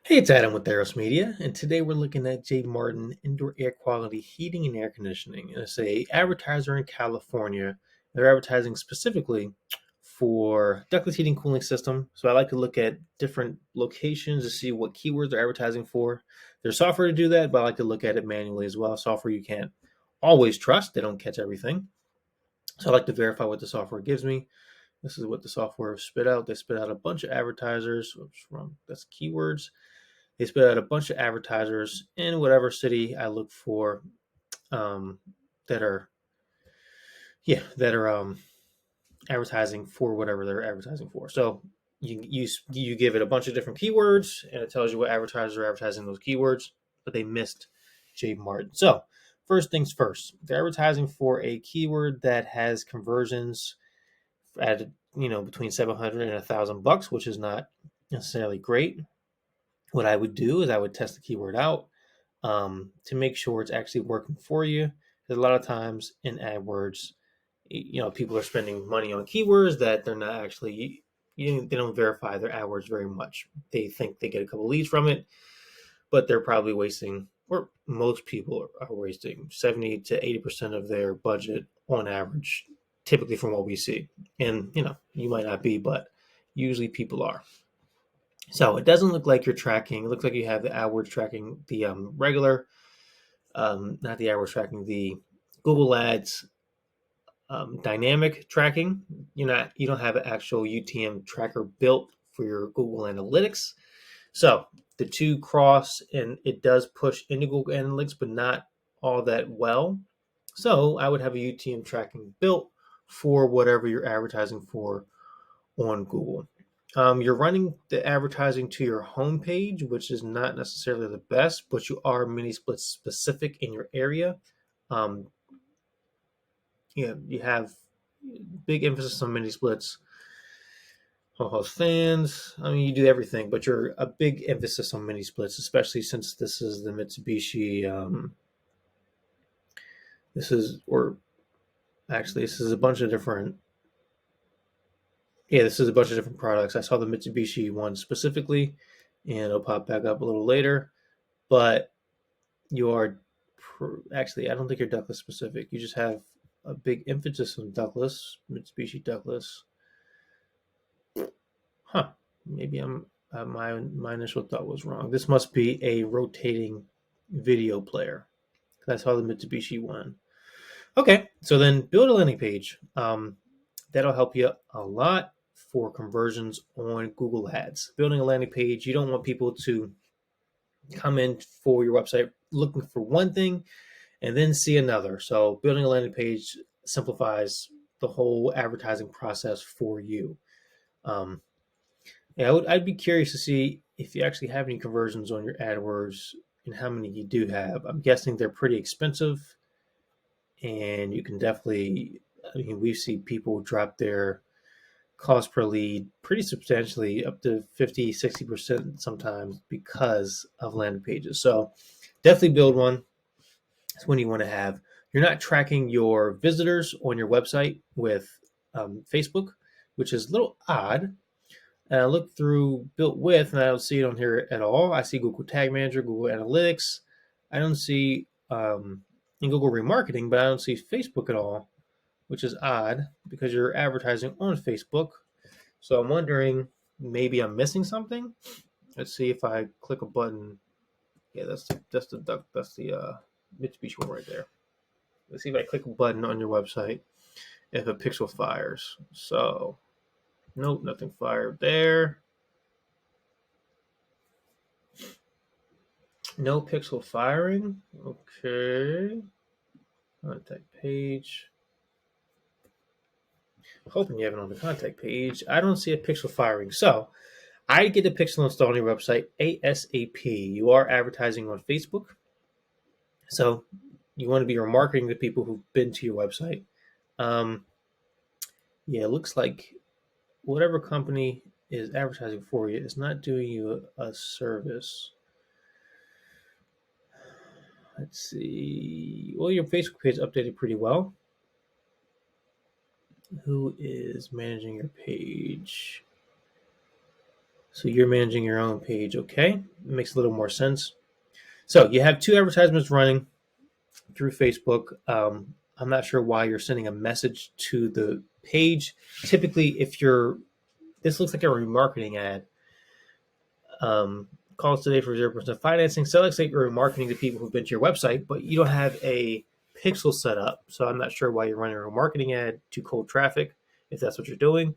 Hey, it's Adam with Theros Media, and today we're looking at J. Martin Indoor Air Quality Heating and Air Conditioning. And it's a advertiser in California. They're advertising specifically for ductless heating cooling system. So I like to look at different locations to see what keywords they're advertising for. There's software to do that, but I like to look at it manually as well. Software you can't always trust; they don't catch everything. So I like to verify what the software gives me. This is what the software spit out. They spit out a bunch of advertisers. Oops, wrong. That's keywords. They spit out a bunch of advertisers in whatever city I look for, um, that are advertising for whatever they're advertising for. So you give it a bunch of different keywords, and it tells you what advertisers are advertising those keywords. But they missed J. Martin. So first things first, they're advertising for a keyword that has conversions at between 700 and $1,000, which is not necessarily great. What I would do is I would test the keyword out, to make sure it's actually working for you. Because a lot of times in AdWords, people are spending money on keywords that they're not actually, they don't verify their AdWords very much. They think they get a couple leads from it, but they're probably wasting, or most people are wasting 70 to 80% of their budget on average, typically from what we see. And, you might not be, but usually people are. So it doesn't look like you're tracking. It looks like you have the AdWords tracking, the regular, not the AdWords tracking, the Google Ads dynamic tracking. You don't have an actual UTM tracker built for your Google Analytics. So the two cross, and it does push into Google Analytics, but not all that well. So I would have a UTM tracking built for whatever you're advertising for on Google. You're running the advertising to your homepage, which is not necessarily the best, but you are mini split specific in your area. Um, you have big emphasis on mini splits. House fans. I mean, you do everything, but you're a big emphasis on mini splits, especially since this is the Mitsubishi. Or actually, this is a bunch of different. Yeah, this is a bunch of different products. I saw the Mitsubishi one specifically, and it'll pop back up a little later. But you are actually, I don't think you're ductless specific. You just have a big emphasis on ductless, Mitsubishi ductless. Huh? Maybe my initial thought was wrong. This must be a rotating video player. I saw the Mitsubishi one. Okay, so then build a landing page. That'll help you a lot for conversions on Google Ads. Building a landing page, you don't want people to come in for your website looking for one thing and then see another. So building a landing page simplifies the whole advertising process for you. I'd be curious to see if you actually have any conversions on your AdWords and how many you do have. I'm guessing they're pretty expensive, and you can definitely, I mean, we see people drop their cost per lead pretty substantially, up to 50, 60% sometimes, because of landing pages. So definitely build one. That's when you want to have. You're not tracking your visitors on your website with Facebook, which is a little odd. And I look through built with, and I don't see it on here at all. I see Google Tag Manager, Google Analytics. I don't see in Google Remarketing, but I don't see Facebook at all, which is odd because you're advertising on Facebook. So I'm wondering, maybe I'm missing something. Let's see if I click a button. Yeah, that's the Mitsubishi one right there. Let's see if I click a button on your website if a pixel fires. So, nope, nothing fired there. No pixel firing. Okay. Contact page. Hoping you have it on the contact page. I don't see a pixel firing. So, I get the pixel installed on your website ASAP. You are advertising on Facebook. So, you want to be remarketing to people who've been to your website. Yeah, it looks like whatever company is advertising for you is not doing you a service. Let's see. Well, your Facebook page is updated pretty well. Who is managing your page? So you're managing your own page. Okay, it makes a little more sense. So you have 2 advertisements running through Facebook. I'm not sure why you're sending a message to the page. Typically, if this looks like a remarketing ad. Calls today for 0% financing. So let's say you're remarketing to people who've been to your website, but you don't have a pixel set up. So I'm not sure why you're running a remarketing ad to cold traffic if that's what you're doing.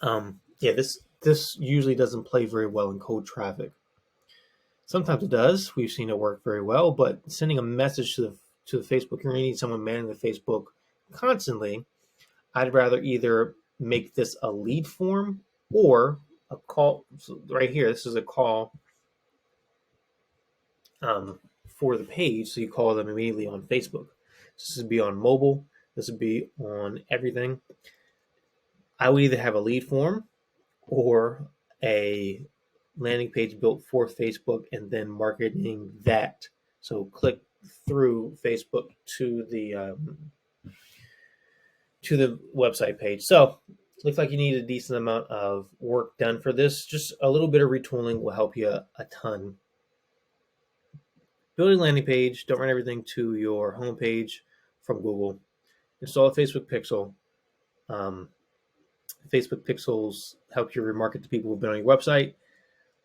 Yeah, this usually doesn't play very well in cold traffic. Sometimes it does. We've seen it work very well, but sending a message to the Facebook, you're going to need someone manning the Facebook constantly. I'd rather either make this a lead form or a call. So right here, this is a call for the page, so you call them immediately on Facebook. This would be on mobile. This would be on everything. I would either have a lead form or a landing page built for Facebook and then marketing that. So click through Facebook to the website page. So looks like you need a decent amount of work done for this. Just a little bit of retooling will help you a ton. Build a landing page. Don't run everything to your homepage from Google. Install a Facebook pixel. Facebook pixels help you remarket to people who've been on your website.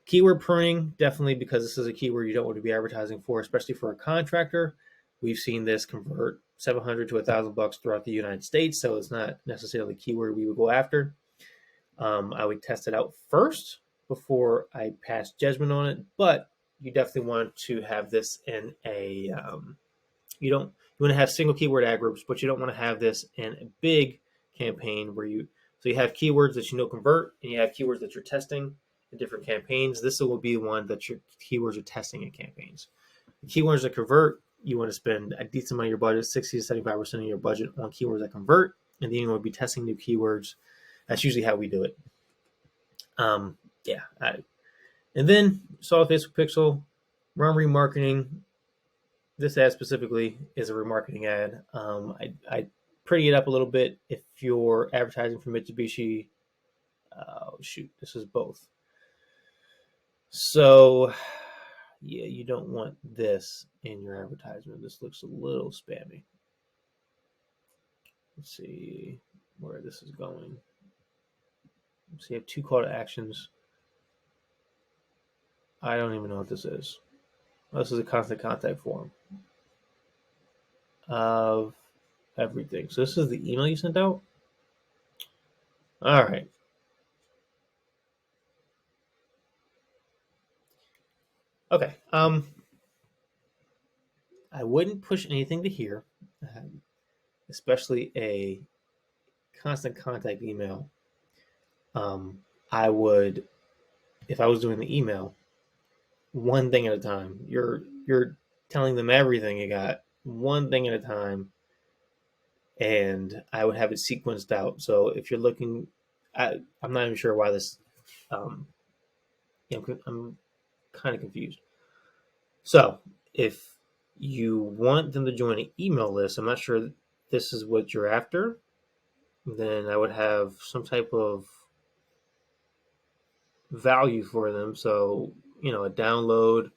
Keyword pruning, definitely, because this is a keyword you don't want to be advertising for, especially for a contractor. We've seen this convert $700 to $1,000 throughout the United States, so it's not necessarily a keyword we would go after. I would test it out first before I pass judgment on it, but you definitely want to have this in a you want to have single keyword ad groups, but you don't want to have this in a big campaign where you have keywords that you know convert, and you have keywords that you're testing in different campaigns. This will be one that your keywords are testing in campaigns. The keywords that convert, you want to spend a decent amount of your budget, 60 to 75% of your budget on keywords that convert, and then you want to be testing new keywords. That's usually how we do it. And then solid Facebook pixel, run remarketing. This ad specifically is a remarketing ad. I pretty it up a little bit if you're advertising for Mitsubishi. This is both. So, yeah, you don't want this in your advertisement. This looks a little spammy. Let's see where this is going. So you have 2 call to actions. I don't even know what this is. This is a constant contact form of everything. So this is the email you sent out? All right. Okay. I wouldn't push anything to here, especially a constant contact email. I would, if I was doing the email, one thing at a time. You're telling them everything you got, one thing at a time, and I would have it sequenced out. So if you're looking, I'm not even sure why this. I'm kind of confused. So if you want them to join an email list, I'm not sure this is what you're after, then I would have some type of value for them. So, a download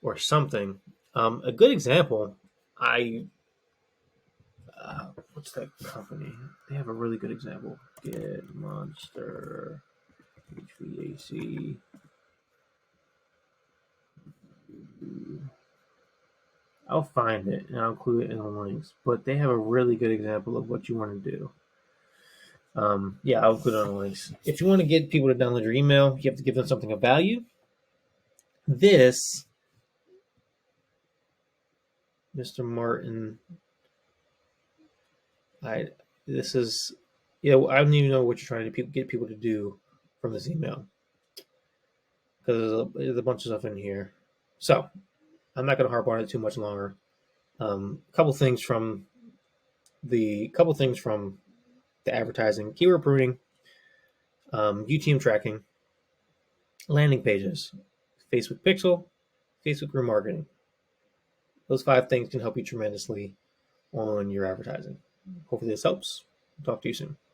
or something. A good example, what's that company? They have a really good example. Get Monster HVAC. I'll find it and I'll include it in the links. But they have a really good example of what you want to do. I'll include it on the links. If you want to get people to download your email, you have to give them something of value. This, Mr. Martin, I don't even know what you're trying to get people to do from this email because there's a bunch of stuff in here. So I'm not going to harp on it too much longer. Couple things from the advertising: keyword pruning, UTM tracking, landing pages, Facebook pixel, Facebook remarketing. Those 5 things can help you tremendously on your advertising. Hopefully this helps. Talk to you soon.